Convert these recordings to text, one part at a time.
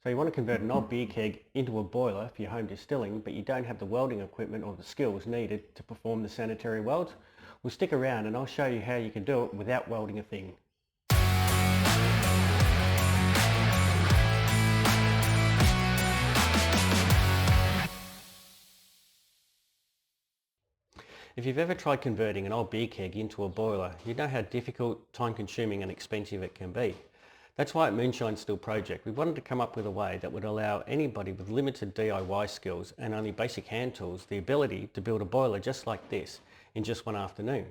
So you want to convert an old beer keg into a boiler for your home distilling, but you don't have the welding equipment or the skills needed to perform the sanitary welds? Well, stick around and I'll show you how you can do it without welding a thing. If you've ever tried converting an old beer keg into a boiler, you know how difficult, time-consuming and expensive it can be. That's why at Moonshine Still Project we wanted to come up with a way that would allow anybody with limited DIY skills and only basic hand tools the ability to build a boiler just like this in just one afternoon.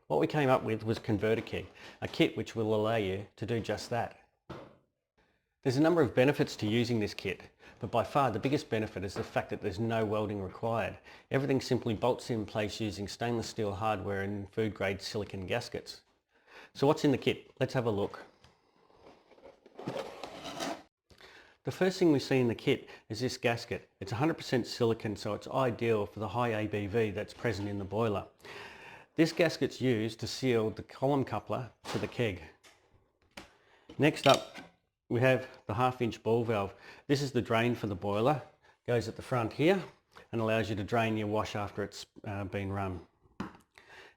What we came up with was Convert-A-Keg, a kit which will allow you to do just that. There's a number of benefits to using this kit, but by far the biggest benefit is the fact that there's no welding required. Everything simply bolts in place using stainless steel hardware and food grade silicone gaskets. So what's in the kit? Let's have a look. The first thing we see in the kit is this gasket. It's 100% silicone, so it's ideal for the high ABV that's present in the boiler. This gasket's used to seal the column coupler to the keg. Next up, we have the 1/2-inch ball valve. This is the drain for the boiler. Goes at the front here and allows you to drain your wash after it's been run.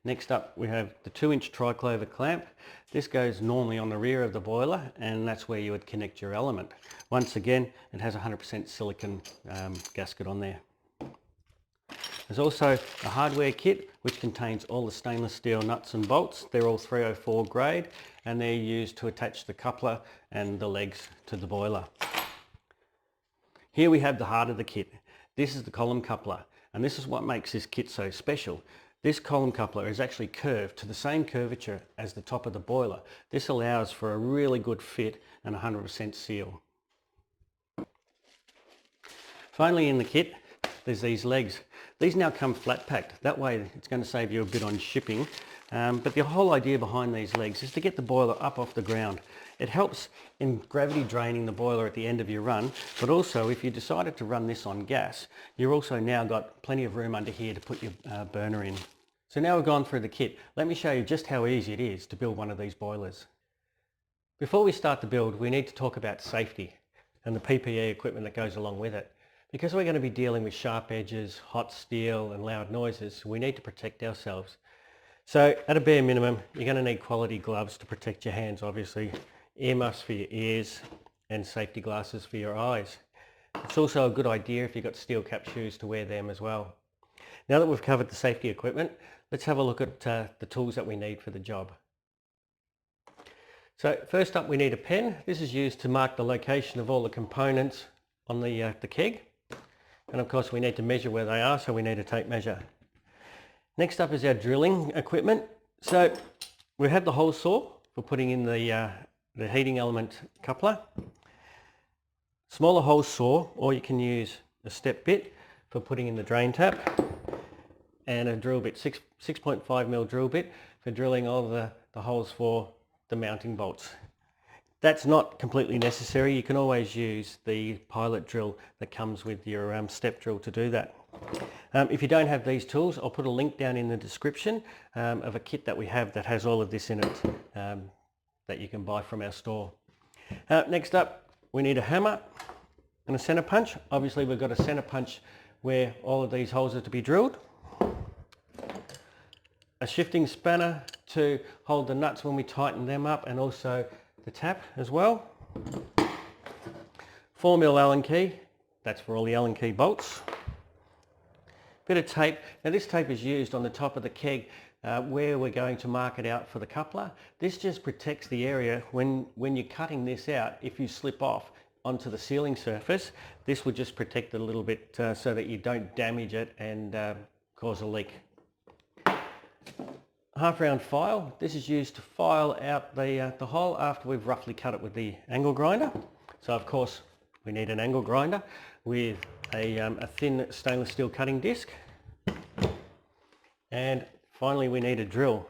Next up we have the 2-inch Tri Clover clamp. This goes normally on the rear of the boiler and that's where you would connect your element. Once again, it has a 100% silicone gasket on there. There's also a hardware kit which contains all the stainless steel nuts and bolts. They're all 304 grade and they're used to attach the coupler and the legs to the boiler. Here we have the heart of the kit. This is the column coupler and this is what makes this kit so special. This column coupler is actually curved to the same curvature as the top of the boiler. This allows for a really good fit and 100% seal. Finally in the kit, there's these legs. These now come flat packed. That way it's going to save you a bit on shipping. But the whole idea behind these legs is to get the boiler up off the ground. It helps in gravity draining the boiler at the end of your run, but also if you decided to run this on gas, you've also now got plenty of room under here to put your burner in. So now we've gone through the kit, let me show you just how easy it is to build one of these boilers. Before we start the build, we need to talk about safety and the PPE equipment that goes along with it. Because we're going to be dealing with sharp edges, hot steel and loud noises, we need to protect ourselves. So at a bare minimum, you're going to need quality gloves to protect your hands, obviously, earmuffs for your ears and safety glasses for your eyes. It's also a good idea if you've got steel cap shoes to wear them as well. Now that we've covered the safety equipment, let's have a look at the tools that we need for the job. So first up we need a pen. This is used to mark the location of all the components on the keg. And of course we need to measure where they are, so we need a tape measure. Next up is our drilling equipment. So we have the hole saw for putting in the heating element coupler, smaller hole saw, or you can use a step bit for putting in the drain tap, and a drill bit, 6.5mm drill bit for drilling all the holes for the mounting bolts. That's not completely necessary. You can always use the pilot drill that comes with your step drill to do that. If you don't have these tools, I'll put a link down in the description of a kit that we have that has all of this in it that you can buy from our store. Next up, we need a hammer and a center punch. Obviously we've got a center punch where all of these holes are to be drilled. A shifting spanner to hold the nuts when we tighten them up, and also the tap as well. 4mm Allen key, that's for all the Allen key bolts. Bit of tape. Now this tape is used on the top of the keg where we're going to mark it out for the coupler. This just protects the area when you're cutting this out. If you slip off onto the sealing surface, this will just protect it a little bit so that you don't damage it and cause a leak. Half-round file. This is used to file out the hole after we've roughly cut it with the angle grinder. So of course we need an angle grinder with a thin stainless steel cutting disc, and finally we need a drill.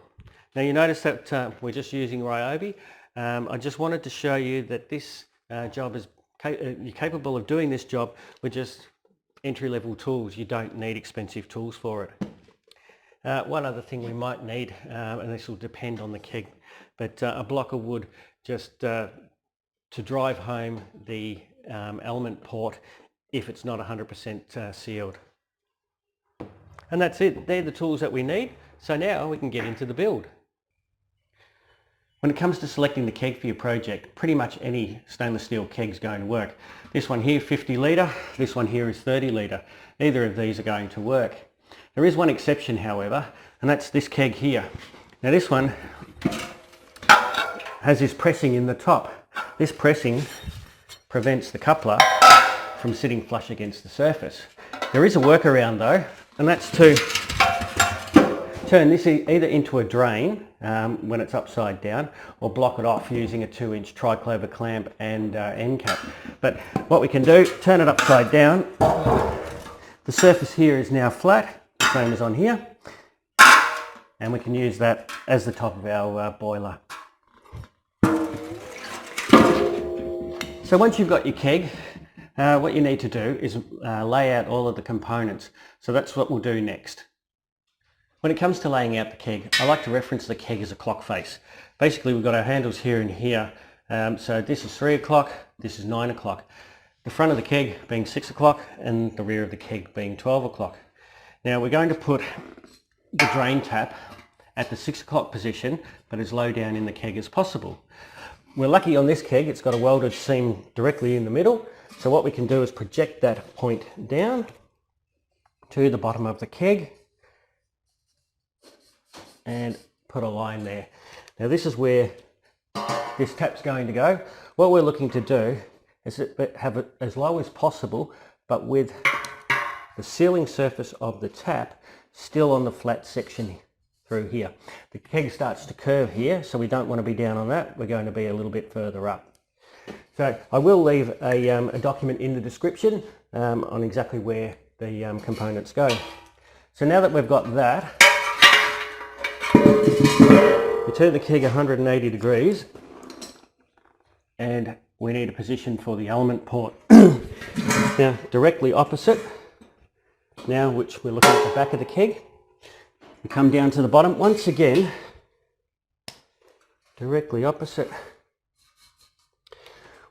Now you notice that we're just using Ryobi. I just wanted to show you that this job is you're capable of doing this job with just entry-level tools. You don't need expensive tools for it. One other thing we might need, and this will depend on the keg, but a block of wood just to drive home the element port if it's not 100% sealed. And that's it. They're the tools that we need. So now we can get into the build. When it comes to selecting the keg for your project, pretty much any stainless steel keg is going to work. This one here, 50 litre, this one here is 30 litre. Either of these are going to work. There is one exception, however, and that's this keg here. Now this one has this pressing in the top. This pressing prevents the coupler from sitting flush against the surface. There is a workaround though, and that's to turn this either into a drain when it's upside down, or block it off using a 2-inch Tri Clover clamp and end cap. But what we can do, turn it upside down. The surface here is now flat, the same as on here, and we can use that as the top of our boiler. So once you've got your keg, what you need to do is lay out all of the components. So that's what we'll do next. When it comes to laying out the keg, I like to reference the keg as a clock face. Basically, we've got our handles here and here. So this is 3 o'clock, this is 9 o'clock. The front of the keg being 6 o'clock and the rear of the keg being 12 o'clock. Now we're going to put the drain tap at the 6 o'clock position, but as low down in the keg as possible. We're lucky on this keg, it's got a welded seam directly in the middle. So what we can do is project that point down to the bottom of the keg and put a line there. Now this is where this tap's going to go. What we're looking to do is have it as low as possible, but with the sealing surface of the tap still on the flat section through here. The keg starts to curve here, so we don't want to be down on that. We're going to be a little bit further up. So I will leave a document in the description on exactly where the components go. So now that we've got that, we turn the keg 180 degrees and we need a position for the element port. Now directly opposite, now which we're looking at the back of the keg, we come down to the bottom once again, directly opposite.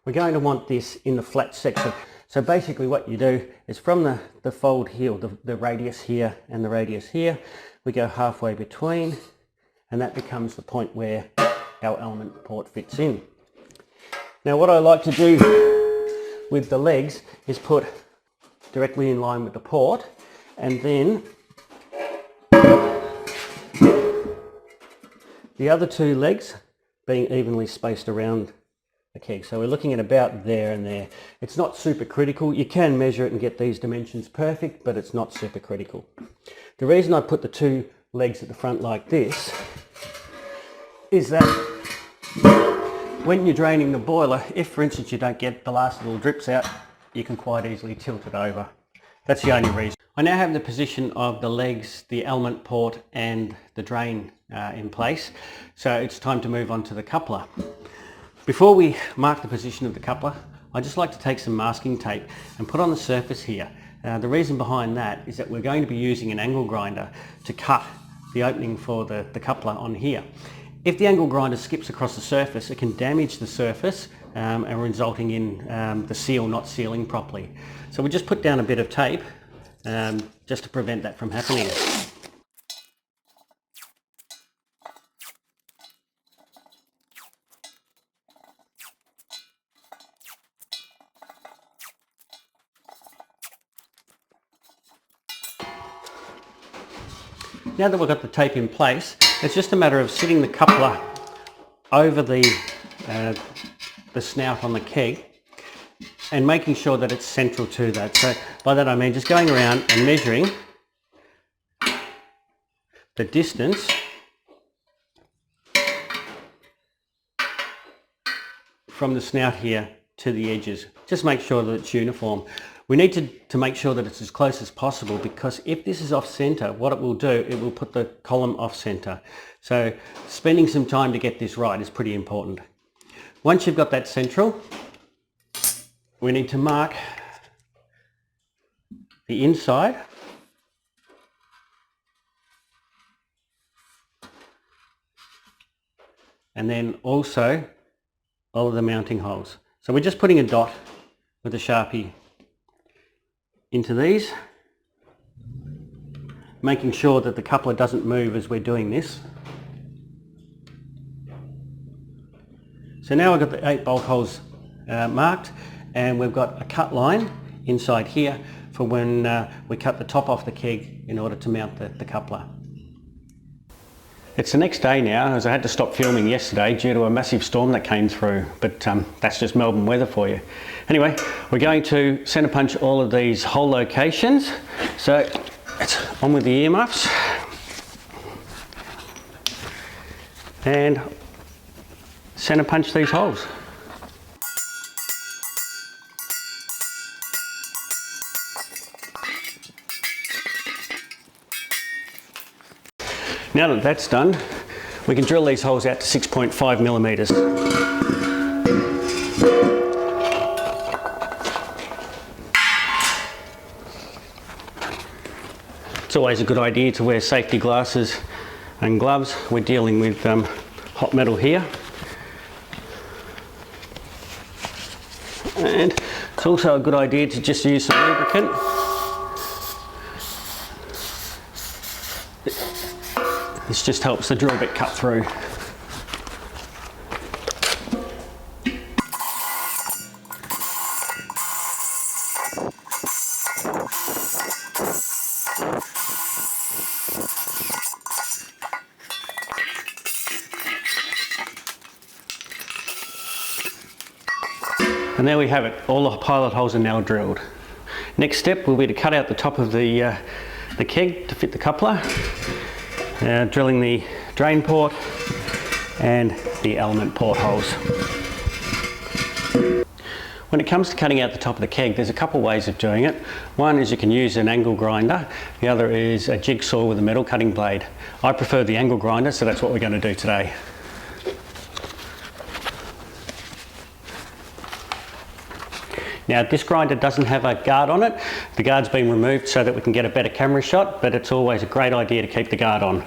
We're going to want this in the flat section. So basically what you do is from the fold here, the radius here and the radius here, we go halfway between, and that becomes the point where our element port fits in. Now what I like to do with the legs is put directly in line with the port, and then the other two legs being evenly spaced around the keg. So we're looking at about there and there. It's not super critical. You can measure it and get these dimensions perfect, but it's not super critical. The reason I put the two legs at the front like this is that when you're draining the boiler, if for instance you don't get the last little drips out, you can quite easily tilt it over. That's the only reason. I now have the position of the legs, the element port and the drain in place. So it's time to move on to the coupler. Before we mark the position of the coupler, I just like to take some masking tape and put on the surface here. The reason behind that is that we're going to be using an angle grinder to cut the opening for the coupler on here. If the angle grinder skips across the surface, it can damage the surface and resulting in the seal not sealing properly. So we just put down a bit of tape just to prevent that from happening. Now that we've got the tape in place, it's just a matter of sitting the coupler over the snout on the keg and making sure that it's central to that. So by that I mean just going around and measuring the distance from the snout here to the edges. Just make sure that it's uniform. We need to make sure that it's as close as possible, because if this is off center, what it will do, it will put the column off center. So spending some time to get this right is pretty important. Once you've got that central, we need to mark the inside and then also all of the mounting holes. So we're just putting a dot with a Sharpie into these, making sure that the coupler doesn't move as we're doing this. So now we've got the 8 bolt holes marked, and we've got a cut line inside here for when we cut the top off the keg in order to mount the coupler. It's the next day now, as I had to stop filming yesterday due to a massive storm that came through, but that's just Melbourne weather for you. Anyway, we're going to centre punch all of these hole locations. So it's on with the earmuffs, and centre punch these holes. Now that that's done, we can drill these holes out to 6.5 millimetres. It's always a good idea to wear safety glasses and gloves. We're dealing with hot metal here. And it's also a good idea to just use some lubricant. This just helps the drill bit cut through. And there we have it, all the pilot holes are now drilled. Next step will be to cut out the top of the keg to fit the coupler, drilling the drain port and the element port holes. When it comes to cutting out the top of the keg, there's a couple ways of doing it. One is you can use an angle grinder, the other is a jigsaw with a metal cutting blade. I prefer the angle grinder, so that's what we're going to do today. Now this grinder doesn't have a guard on it. The guard's been removed so that we can get a better camera shot, but it's always a great idea to keep the guard on.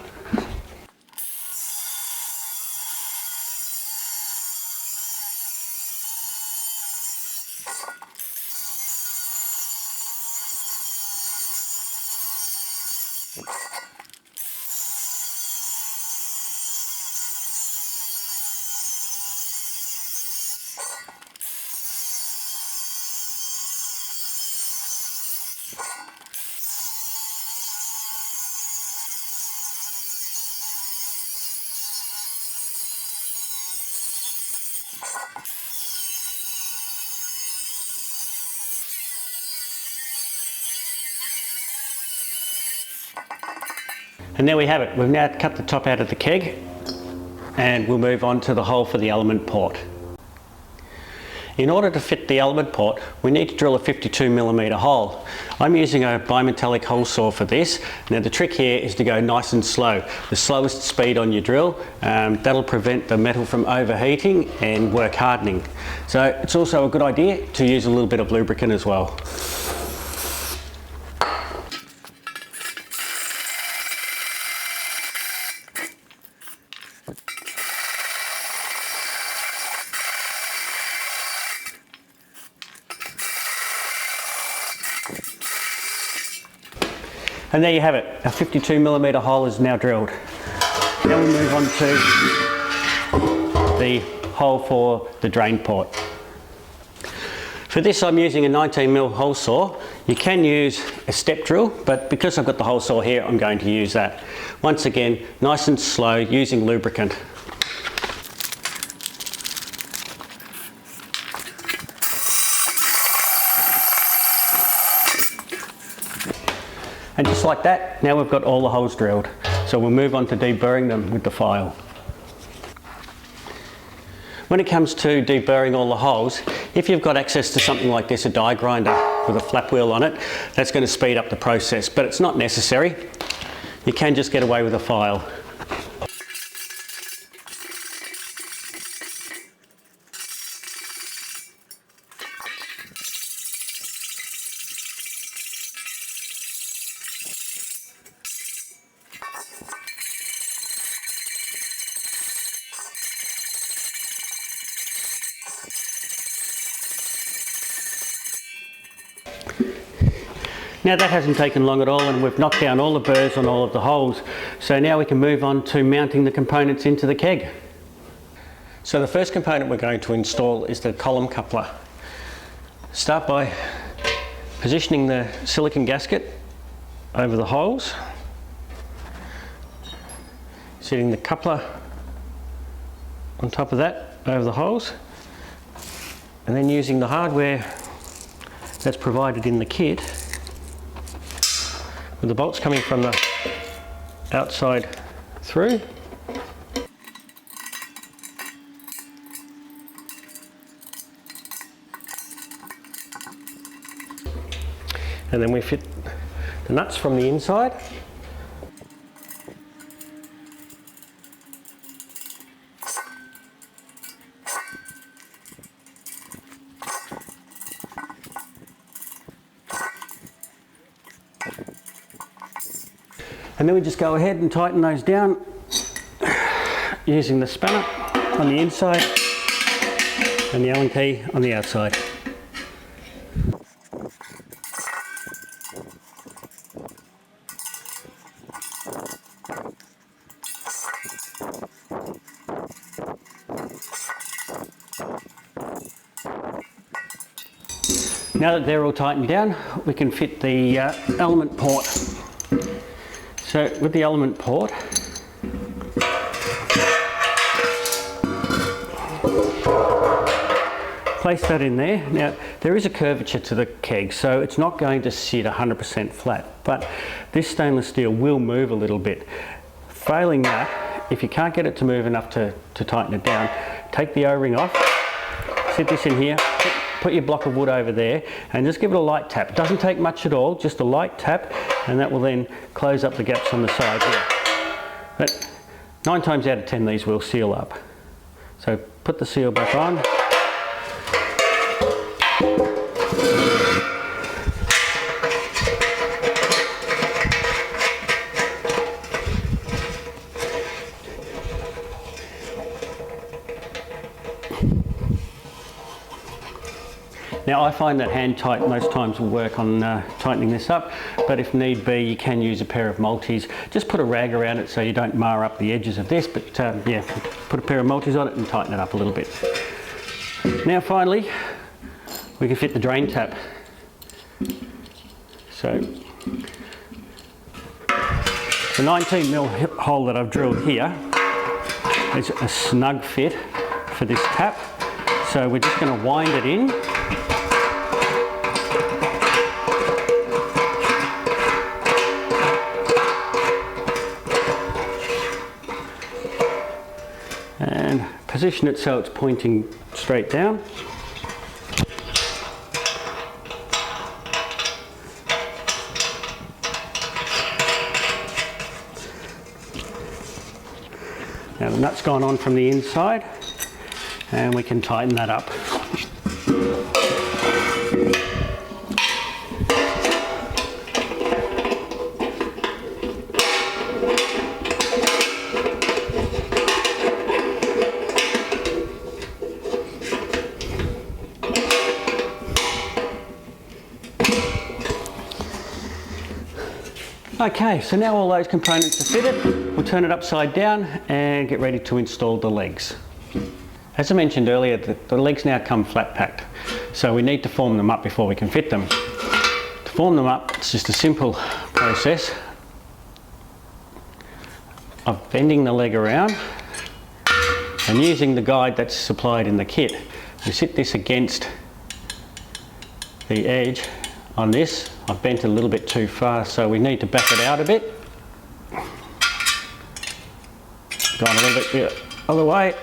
And there we have it. We've now cut the top out of the keg, and we'll move on to the hole for the element port. In order to fit the element port, we need to drill a 52mm hole. I'm using a bimetallic hole saw for this. Now the trick here is to go nice and slow. The slowest speed on your drill, that'll prevent the metal from overheating and work hardening. So it's also a good idea to use a little bit of lubricant as well. And there you have it, our 52mm hole is now drilled. Now we move on to the hole for the drain port. For this I'm using a 19mm hole saw. You can use a step drill, but because I've got the hole saw here, I'm going to use that. Once again, nice and slow, using lubricant. And just like that, now we've got all the holes drilled. So we'll move on to deburring them with the file. When it comes to deburring all the holes, if you've got access to something like this, a die grinder with a flap wheel on it, that's going to speed up the process, but it's not necessary. You can just get away with a file. Now that hasn't taken long at all, and we've knocked down all the burrs on all of the holes. So now we can move on to mounting the components into the keg. So the first component we're going to install is the column coupler. Start by positioning the silicone gasket over the holes, setting the coupler on top of that over the holes, and then using the hardware that's provided in the kit, with the bolts coming from the outside through. And then we fit the nuts from the inside. And then we just go ahead and tighten those down using the spanner on the inside and the Allen key on the outside. Now that they're all tightened down, we can fit the element port. So with the element port, place that in there. Now there is a curvature to the keg, so it's not going to sit 100% flat, but this stainless steel will move a little bit. Failing that, if you can't get it to move enough to tighten it down, take the O-ring off, sit this in here, put your block of wood over there and just give it a light tap. It doesn't take much at all, just a light tap, and that will then close up the gaps on the side here. But 9 times out of 10 these will seal up. So put the seal back on. Now I find that hand tight most times will work on tightening this up, but if need be you can use a pair of multis. Just put a rag around it so you don't mar up the edges of this, but yeah, put a pair of multis on it and tighten it up a little bit. Now finally we can fit the drain tap. So the 19mm hole that I've drilled here is a snug fit for this tap, so we're just going to wind it in. And position it so it's pointing straight down. Now the nut's gone on from the inside and we can tighten that up. Okay, so now all those components are fitted, we'll turn it upside down and get ready to install the legs. As I mentioned earlier, the legs now come flat packed, so we need to form them up before we can fit them. To form them up, it's just a simple process of bending the leg around and using the guide that's supplied in the kit. We sit this against the edge on this. I've bent it a little bit too far, so we need to back it out a bit. Gone a little bit the other way.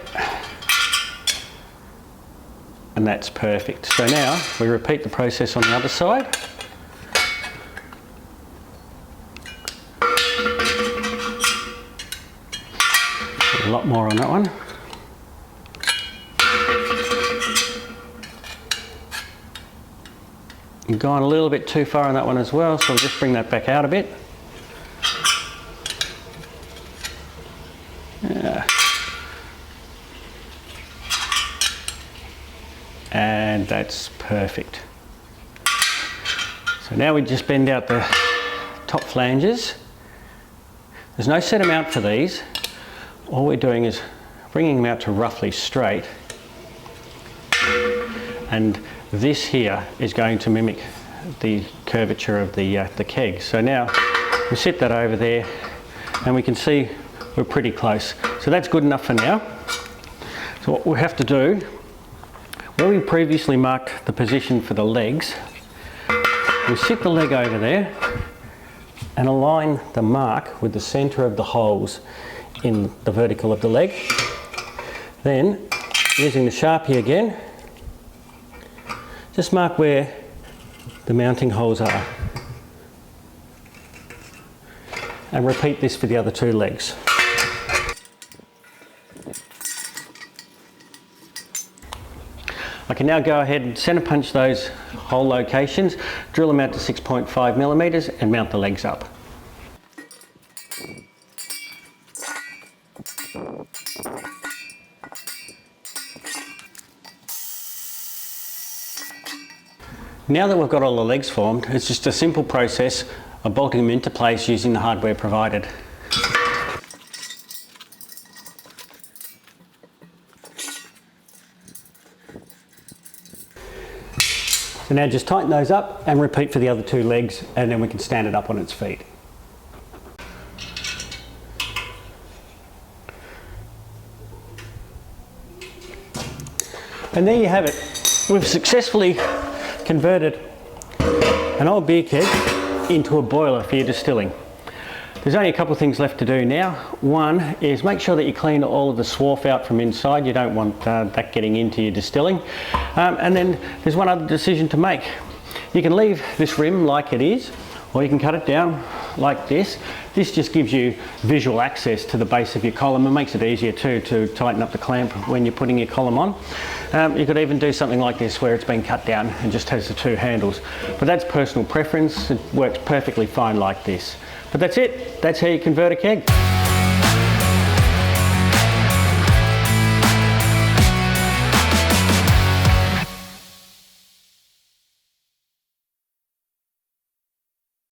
And that's perfect. So now we repeat the process on the other side. A lot more on that one. We've gone a little bit too far on that one as well, so we'll just bring that back out a bit. Yeah. And that's perfect. So now we just bend out the top flanges. There's no set amount for these. All we're doing is bringing them out to roughly straight. And this here is going to mimic the curvature of the keg. So now we set that over there and we can see we're pretty close. So that's good enough for now. So what we have to do, where we previously marked the position for the legs, we sit the leg over there and align the mark with the centre of the holes in the vertical of the leg. Then, using the Sharpie again, just mark where the mounting holes are. And repeat this for the other two legs. I can now go ahead and centre punch those hole locations, drill them out to 6.5 millimetres and mount the legs up. Now that we've got all the legs formed, it's just a simple process of bolting them into place using the hardware provided. So now just tighten those up and repeat for the other two legs, and then we can stand it up on its feet. And there you have it. We've successfully converted an old beer keg into a boiler for your distilling. There's only a couple of things left to do now. One is make sure that you clean all of the swarf out from inside. You don't want that getting into your distilling. And then there's one other decision to make. You can leave this rim like it is, or you can cut it down like this. This just gives you visual access to the base of your column and makes it easier too to tighten up the clamp when you're putting your column on. You could even do something like this where it's been cut down and just has the two handles. But that's personal preference. It works perfectly fine like this. But that's it. That's how you convert a keg.